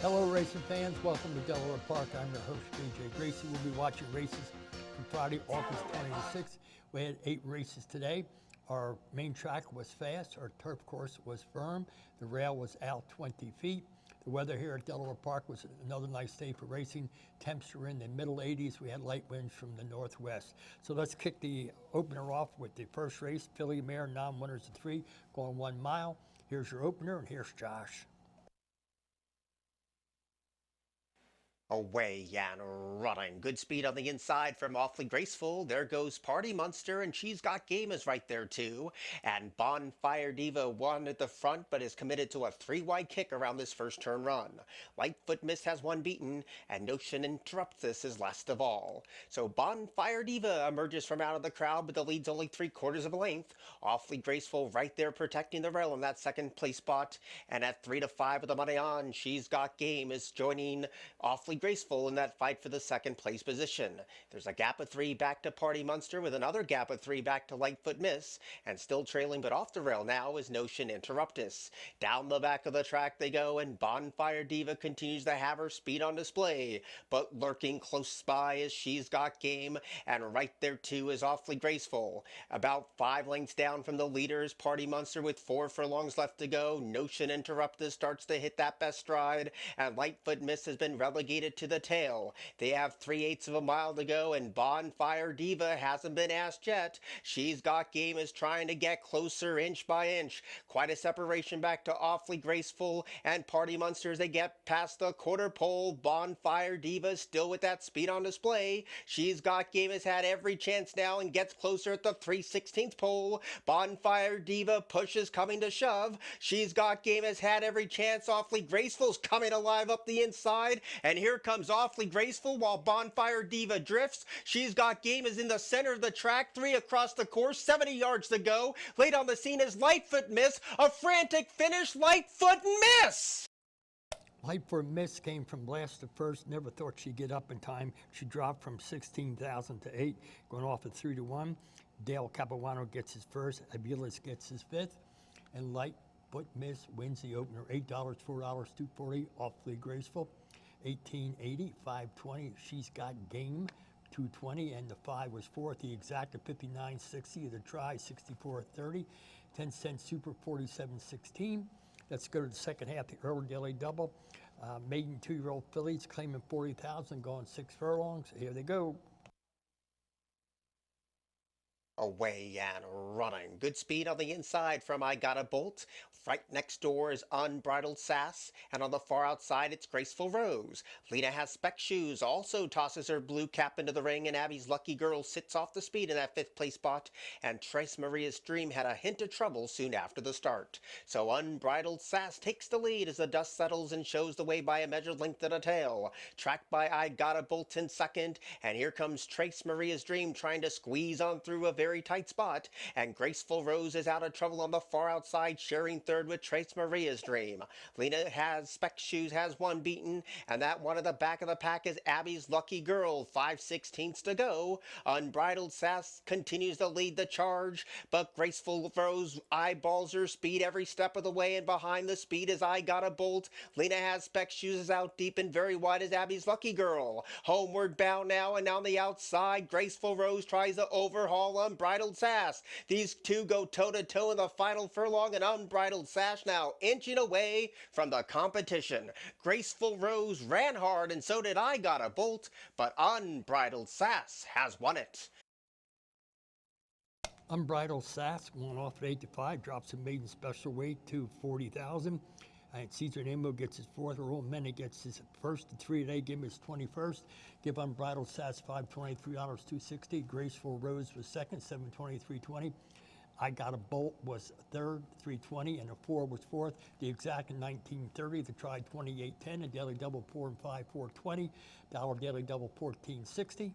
Hello racing fans, welcome to Delaware Park. I'm your host, JJ Gracie. We'll be watching races from Friday, August 26th. We had 8 races today. Our main track was fast, our turf course was firm, the rail was out 20 feet. The weather here at Delaware Park was another nice day for racing. Temps were in the middle 80s. We had light winds from the northwest. So let's kick the opener off with the first race, Filly Mare, non-winners of 3, going 1 mile. Here's your opener, and here's Josh. Away and running. Good speed on the inside from Awfully Graceful. There goes Party Monster, and She's Got Game is right there too. And Bonfire Diva won at the front, but is committed to a 3-wide kick around this first turn run. Lightfoot Miss has 1 beaten, and Notion Interrupts This is last of all. So Bonfire Diva emerges from out of the crowd, but the lead's only 3/4 of a length. Awfully Graceful right there protecting the rail in that second place spot. And at 3 to 5 with the money on, She's Got Game is joining Awfully Graceful in that fight for the second place position. There's a gap of 3 back to Party Monster with another gap of 3 back to Lightfoot Miss, and still trailing but off the rail now is Notion Interruptus. Down the back of the track they go, and Bonfire Diva continues to have her speed on display, but lurking close by is She's Got Game, and right there too is Awfully Graceful. About 5 lengths down from the leaders, Party Monster with 4 furlongs left to go. Notion Interruptus starts to hit that best stride, and Lightfoot Miss has been relegated to the tail. They have 3/8 of a mile to go, and Bonfire Diva hasn't been asked yet. She's Got Game is trying to get closer inch by inch. Quite a separation back to Awfully Graceful and Party Monster as they get past the quarter pole. Bonfire Diva still with that speed on display. She's Got Game has had every chance now and gets closer at the 3/16 pole. Bonfire Diva pushes coming to shove. She's Got Game has had every chance. Awfully Graceful's coming alive up the inside, and here comes Awfully Graceful while Bonfire Diva drifts. She's Got Game is in the center of the track, 3 across the course, 70 yards to go. Late on the scene is Lightfoot Miss, a frantic finish. Lightfoot Miss! Lightfoot Miss came from last to first. Never thought she'd get up in time. She dropped from 16,000 to 8, going off at 3 to 1. Dale Capuano gets his first. Aviles gets his 5th. And Lightfoot Miss wins the opener. $8, $4, $2.40. Awfully Graceful. 18.80, 5.20. She's Got Game, 2.20, and the 5 was 4th. The exact at 59.60. The try, 64.30. 10-cent super, 47.16. Let's go to the second half. The early daily double. Maiden 2-year-old fillies claiming 40,000, going 6 furlongs. Here they go. Away and running. Good speed on the inside from I Got a Bolt. Right next door is Unbridled Sass, and on the far outside it's Graceful Rose. Lena Has Spec Shoes also tosses her blue cap into the ring, and Abby's Lucky Girl sits off the speed in that 5th place spot, and Trace Maria's Dream had a hint of trouble soon after the start. So Unbridled Sass takes the lead as the dust settles and shows the way by a measured length and a tail. Tracked by I Got a Bolt in second, and here comes Trace Maria's Dream trying to squeeze on through a very tight spot, and Graceful Rose is out of trouble on the far outside, sharing third with Trace Maria's Dream. Lena Has Spec Shoes has 1 beaten, and that one at the back of the pack is Abby's Lucky Girl, 5/16 to go. Unbridled Sass continues to lead the charge, but Graceful Rose eyeballs her speed every step of the way, and behind the speed is I Got a Bolt. Lena Has Spec Shoes is out deep and very wide as Abby's Lucky Girl. Homeward bound now, and on the outside, Graceful Rose tries to overhaul Unbridled Sass. These two go toe-to-toe in the final furlong, and Unbridled Sass now inching away from the competition. Graceful Rose ran hard, and so did I Got a Bolt, but Unbridled Sass has won it. Unbridled Sass going off at 8 to 5, drops a maiden special weight to 40,000. And Caesar Nemo gets his 4th. Earl Mena gets his 1st. The 3 today give him his 21st. Give Unbridled Sass $5.20, $3, $2.60. Graceful Rose was 2nd, $7.20, $3.20. I Got a Bolt was 3rd, $3.20, and a 4 was 4th. The exact in $19.30. The try $28.10. A daily double 4 and 5, $4.20. Dollar daily double $14.60.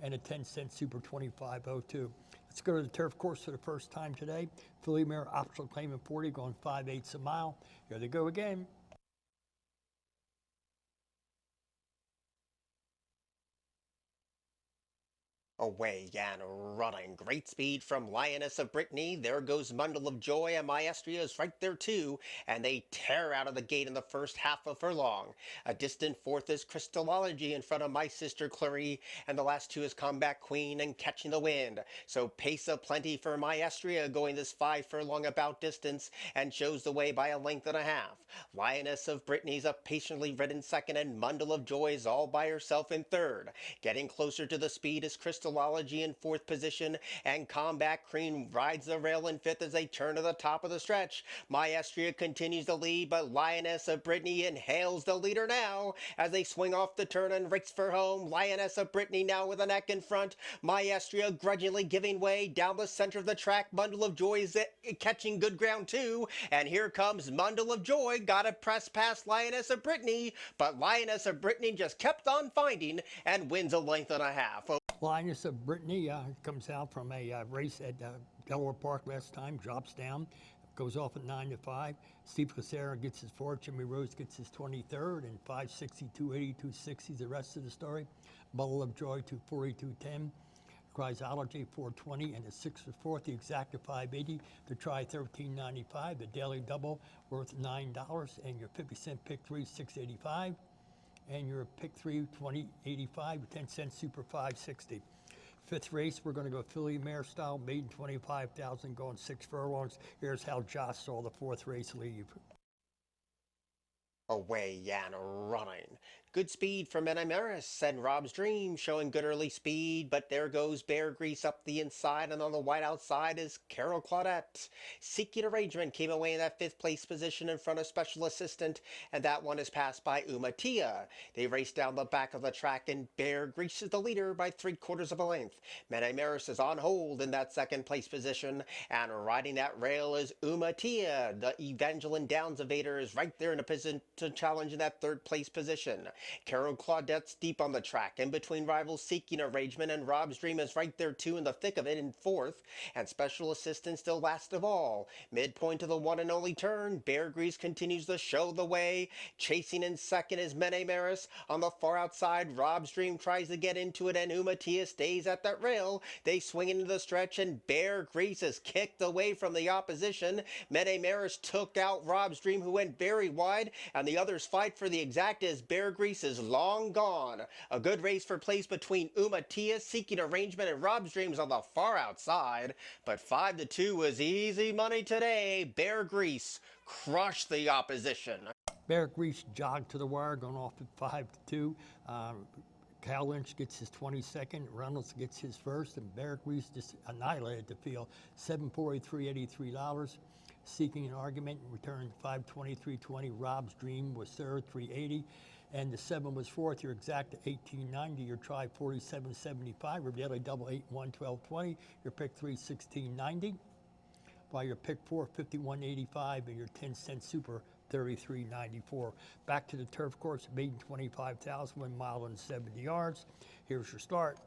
And a 10-cent super $25.02. Let's go to the turf course for the first time today. Filly Mare optional claiming 40, going 5/8 a mile. Here they go again. Away and running. Great speed from Lioness of Brittany. There goes Bundle of Joy, and Maestria is right there too. And they tear out of the gate in the first half of furlong. A distant fourth is Crystallology in front of My Sister Clary, and the last two is Combat Queen and Catching the Wind. So pace of plenty for Maestria going this 5 furlong about distance and shows the way by a length and a half. Lioness of Brittany's up patiently ridden second, and Bundle of Joy is all by herself in third. Getting closer to the speed is Crystallology in fourth position, and Combat Queen rides the rail in fifth as they turn to the top of the stretch. Maestria continues to lead, but Lioness of Brittany inhales the leader now as they swing off the turn and race for home. Lioness of Brittany now with a neck in front. Maestria grudgingly giving way down the center of the track. Bundle of Joy is catching good ground too, and here comes Bundle of Joy. Got to press past Lioness of Brittany, but Lioness of Brittany just kept on finding and wins a length and a half. Lioness of Brittany comes out from a race at Delaware Park last time, drops down, goes off at 9 to 5. Steve Casera gets his fourth, Jimmy Rose gets his 23rd, and 560, 280, 260 the rest of the story. Bundle of Joy 240, 210. Chrysology 420, and the 6 for fourth, the exacta 580, the try 1395, the daily double worth $9, and your 50-cent pick 3 685. And your pick 3, 2085, 10-cent super 560. Fifth race, we're going to go filly mare style, maiden 25,000, going 6 furlongs. Here's how Josh saw the fourth race leave. Away and running. Good speed from Enamaris and Rob's Dream showing good early speed, but there goes Bear Grease up the inside, and on the white outside is Carol Claudette. Seeking Arrangement came away in that fifth place position in front of Special Assistant, and that one is passed by Umatia. They race down the back of the track, and Bear Grease is the leader by 3/4 of a length. Enamaris is on hold in that second place position, and riding that rail is Umatia. The Evangeline Downs evader is right there in a position to challenge in that third place position. Carol Claudette's deep on the track, in between rivals Seeking Arrangement, and Rob's Dream is right there too in the thick of it in fourth, and Special Assistant still last of all. Midpoint to the one and only turn, Bear Grease continues to show the way. Chasing in second is Enamaris. On the far outside, Rob's Dream tries to get into it, and Umatia stays at that rail. They swing into the stretch, and Bear Grease is kicked away from the opposition. Enamaris took out Rob's Dream, who went very wide, and the others fight for the exacta as Bear Grease is long gone. A good race for place between Umatia, Seeking Arrangement, and Rob's Dreams on the far outside, but 5 to 2 was easy money today. Bear Grease crushed the opposition. Bear Grease jogged to the wire, going off at 5 to 2. Cal Lynch gets his 22nd, Reynolds gets his first, and Bear Grease just annihilated the field. $743, $83. Seeking an Argument returned 523.20. Rob's Dream was third, 380. And the 7 was fourth. Your exacta 1890. Your try 47.75. Your daily double 81 12.20. Your pick 3 16.90. While your pick 4 51.85, and your 10-cent super 33.94. Back to the turf course, maiden 25,000, 1 mile and 70 yards. Here's your start.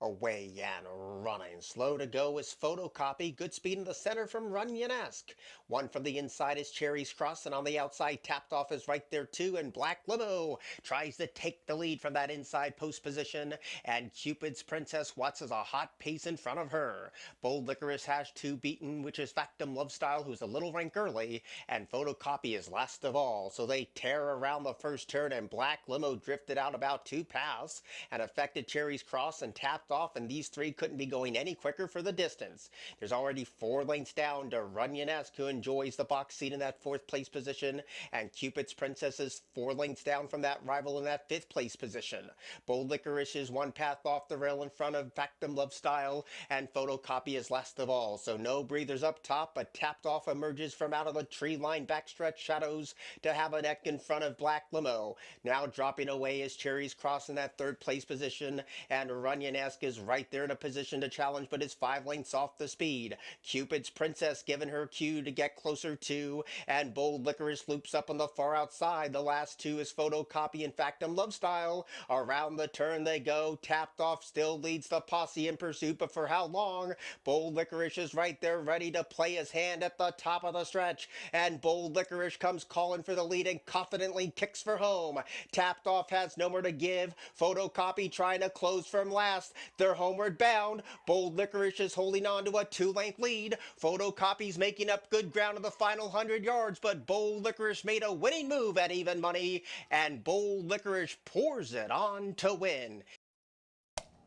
Away and running. Slow to go is Photocopy. Good speed in the center from Runyon-esque. One from the inside is Cherry's Cross, and on the outside, tapped off is right there too, and Black Limo tries to take the lead from that inside post position, and Cupid's Princess watches a hot pace in front of her. Bold Licorice has 2 beaten, which is Factum Lovestyle, who's a little rank early, and Photocopy is last of all. So they tear around the first turn, and Black Limo drifted out about 2 paths and affected Cherry's Cross and tapped off, and these 3 couldn't be going any quicker for the distance. There's already 4 lengths down to Runyon-esque, who enjoys the box seat in that 4th place position, and Cupid's Princess is 4 lengths down from that rival in that 5th place position. Bold Licorice is 1 path off the rail in front of Factum Lovestyle, and Photocopy is last of all. So no breathers up top, but tapped off emerges from out of the tree line backstretch shadows to have a neck in front of Black Limo. Now dropping away is Cherry's Cross in that 3rd place position, and Runyon-esque Picturesque is right there in a position to challenge, but is 5 lengths off the speed. Cupid's Princess giving her cue to get closer to, and Bold Licorice loops up on the far outside. The last two is Photocopy and Factum Love Style. Around the turn they go. Tapped Off still leads the posse in pursuit, but for how long? Bold Licorice is right there ready to play his hand at the top of the stretch, and Bold Licorice comes calling for the lead and confidently kicks for home. Tapped Off has no more to give. Photocopy trying to close from last. They're homeward bound. Bold Licorice is holding on to a 2-length lead. Photocopy's making up good ground in the final 100 yards, but Bold Licorice made a winning move at even money, and Bold Licorice pours it on to win.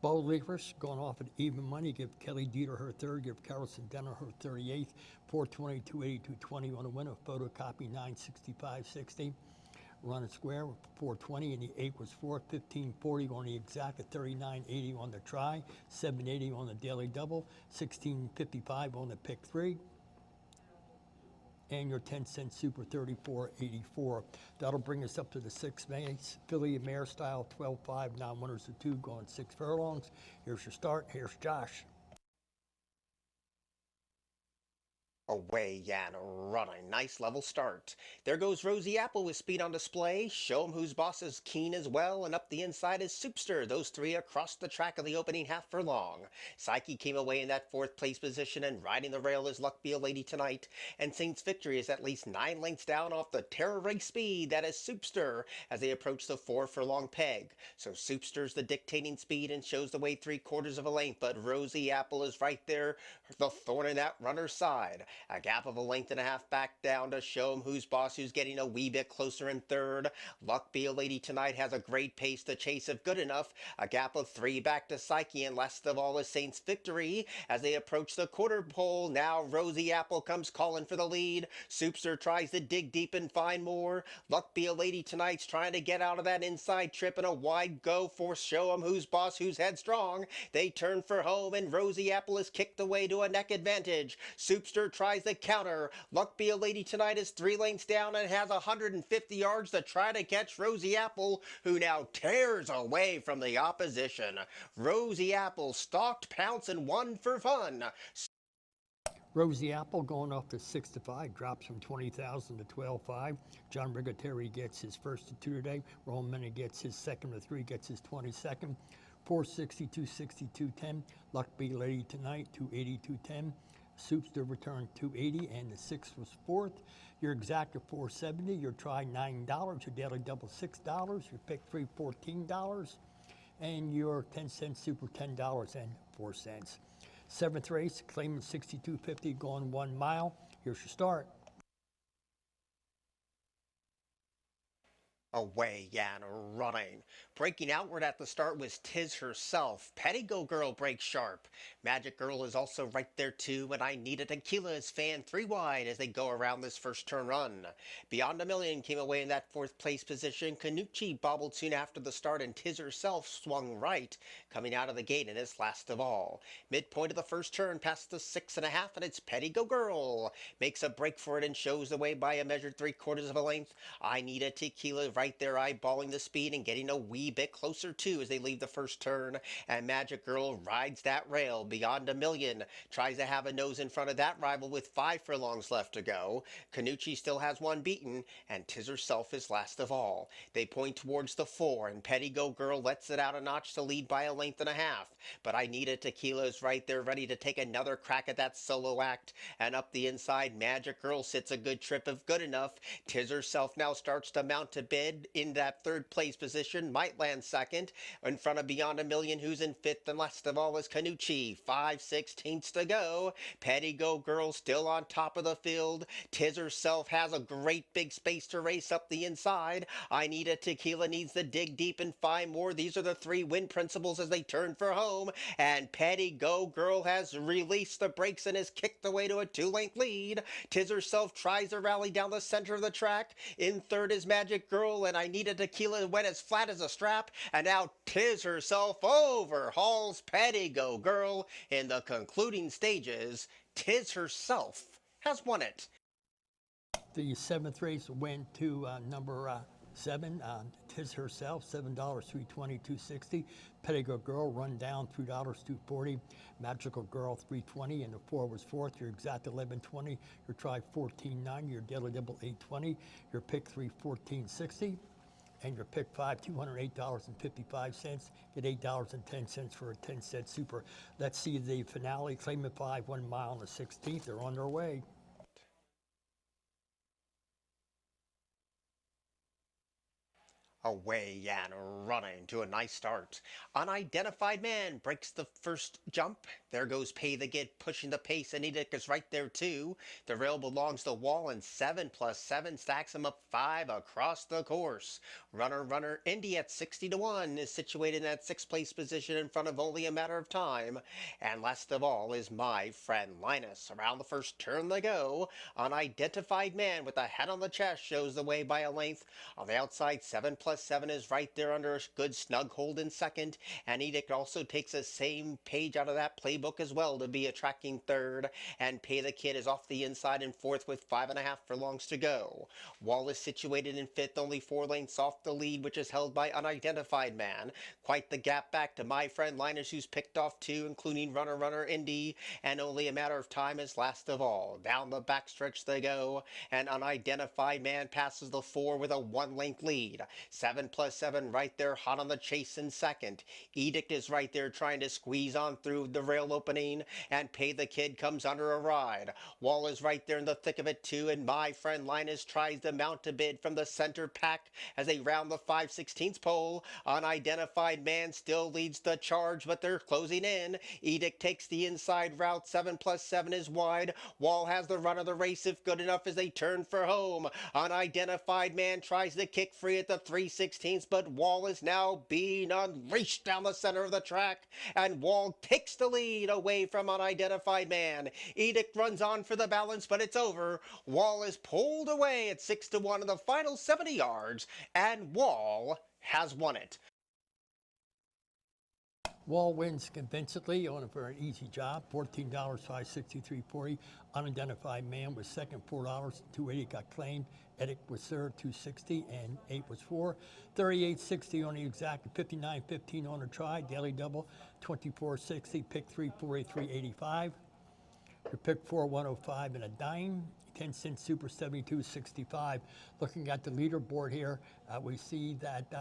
Bold Licorice going off at even money. Give Kelly Dieter her third. Give Carolson Denner her 38th. 420, 280, 220 on the winner. Photocopy 965.60. Run square 420, and the 8 was 415.40 on the exact, at 39.80 on the try, 780 on the daily double, 1655 on the pick 3, and your 10-cent super 34.84. That'll bring us up to the 6th race. Filly Mare Style 12.5, non-winners of 2, going 6 furlongs. Here's your start. Here's Josh. Away and running. Nice level start. There goes Rosie Apple with speed on display. Show 'em whose boss is keen as well. And up the inside is Soupster. Those three across the track of the opening half furlong. Psyche came away in that 4th place position, and riding the rail is Luck Be a Lady Tonight. And Saint's Victory is at least 9 lengths down off the Terror Race speed. That is Soupster as they approach the 4 furlong peg. So Soupster's the dictating speed and shows the way 3/4 of a length. But Rosie Apple is right there, the thorn in that runner's side. A gap of 1.5 lengths back down to Show 'em who's boss, who's getting a wee bit closer in 3rd. Luck Be a Lady Tonight has a great pace to chase if good enough. A gap of 3 back to Psyche, and last of all is Saint's Victory as they approach the quarter pole. Now Rosie Apple comes calling for the lead. Soupster tries to dig deep and find more. Luck Be a Lady Tonight's trying to get out of that inside trip, and a wide go for Show 'em who's boss, who's headstrong. They turn for home, and Rosie Apple is kicked away to a neck advantage. Soupster tries the counter. Luck Be a Lady Tonight is 3 lengths down and has 150 yards to try to catch Rosie Apple, who now tears away from the opposition. Rosie Apple stalked, pounced, and won for fun. Rosie Apple going off to 6-5, drops from 20,000 to 12.5. John Rigateri gets his first to 2 today. Roman gets his second to 3, gets his 22nd. 460, 260, 210. Luck Be a Lady Tonight, 280, 210. Soupster returned 280, and the 6th was 4th. Your exact of 470, your try $9, your daily double $6, your pick 3 $14, and your 10-cent super $10.04. 7th race, claiming 62.50, going 1 mile. Here's your start. Away and running. Breaking outward at the start was Tiz herself. Pettigo Girl breaks sharp. Magic Girl is also right there too, and I Need a Tequila is fanned 3 wide as they go around this first turn run. Beyond a Million came away in that 4th place position. Canucci bobbled soon after the start, and Tiz herself swung right, coming out of the gate and is last of all. Midpoint of the first turn past the 6.5, and it's Pettigo Girl. Makes a break for it and shows the way by a measured 3/4 of a length. I Need a Tequila right there eyeballing the speed and getting a wee bit closer too as they leave the first turn, and Magic Girl rides that rail. Beyond a Million tries to have a nose in front of that rival with 5 furlongs left to go. Canucci still has 1 beaten, and Tiz herself is last of all. They point towards the 4, and Pettigo Girl lets it out a notch to lead by 1.5 lengths, but I Need a Tequila is right there ready to take another crack at that solo act, and up the inside Magic Girl sits a good trip if good enough. Tiz herself now starts to mount to bid in that 3rd place position, might land 2nd in front of Beyond a Million, who's in 5th, and last of all is Canucci. 5/16 to go. Pettigo Girl still on top of the field. Tiz herself has a great big space to race up the inside. I Need a Tequila needs to dig deep and find more. These are the 3 win principles as they turn for home, and Pettigo Girl has released the brakes and is kicked away to a 2-length lead. Tiz herself tries to rally down the center of the track. In 3rd is Magic Girl, and I Need a Tequila went as flat as a strap, and now Tiz herself overhauls Pettigo Girl in the concluding stages. Tiz herself has won it. The 7th race went to number 7, Tis Herself, $7, 320, 260. Petticoat Girl, Run Down, $3, 240. Magical Girl, 320, and the 4 was fourth. Your exact 1120. Your try 14.90. Your daily double 820. Your pick 3 14.60. And your pick 5, $208.55. Get $8.10 for a 10-cent super. Let's see the finale. Claimant 5, 1 mile on the 16th. They're on their way. Away and running to a nice start. Unidentified man breaks the first jump. There goes Pay the Git pushing the pace, and Edic is right there too. The rail belongs to Wall, and 7 plus 7 stacks him up 5 across the course. Runner Indy at 60-1 is situated in that 6th place position in front of Only a Matter of Time. And last of all is My Friend Linus. Around the first turn they go. Unidentified man with a hat on the chest shows the way by a length. On the outside, 7 plus 7 is right there under a good snug hold in second, and Edict also takes the same page out of that playbook as well to be a tracking third, and Pay the Kid is off the inside in fourth with 5.5 furlongs to go. Wall is situated in fifth, only 4 lengths off the lead, which is held by Unidentified Man. Quite the gap back to My Friend Linus, who's picked off 2, including Runner Indy, and Only a Matter of Time is last of all. Down the backstretch they go, and Unidentified Man passes the 4 with a 1-length lead. 7 plus 7 right there hot on the chase in second. Edict is right there trying to squeeze on through the rail opening, and Pay the Kid comes under a ride. Wall is right there in the thick of it too, and My Friend Linus tries to mount a bid from the center pack as they round the 5/16 pole. Unidentified Man still leads the charge, but they're closing in. Edict takes the inside route. 7 plus 7 is wide. Wall has the run of the race if good enough as they turn for home. Unidentified Man tries to kick free at the 3/16, but Wall is now being unleashed down the center of the track, and Wall takes the lead away from Unidentified Man. Edict runs on for the balance, but it's over. Wall is pulled away at 6-1 in the final 70 yards, and Wall has won it. Wall wins convincingly on a very easy job. $14, 563.40. Unidentified Man was second, $4, 280 got claimed. Edic was third, 260, and 8 was 4. 38.60 on the exact, 59.15 on the try. Daily double, 24.60. Pick 3, 483.85. Your pick 4, 105 and a dime. 10-cent super, 72.65. Looking at the leaderboard here, we see that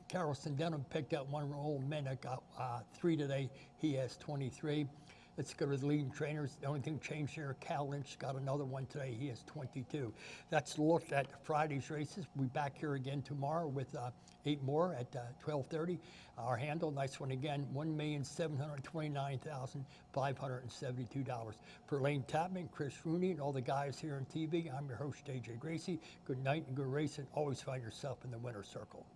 Carlson Denham picked up 1 old man that got 3 today. He has 23. Let's go to the leading trainers. The only thing changed here, Cal Lynch got another one today. He has 22. That's a look at Friday's races. We'll be back here again tomorrow with 8 more at 12:30. Our handle, nice one again, $1,729,572. For Lane Tapman, Chris Rooney, and all the guys here on TV, I'm your host, AJ Gracie. Good night and good racing. Always find yourself in the winner's circle.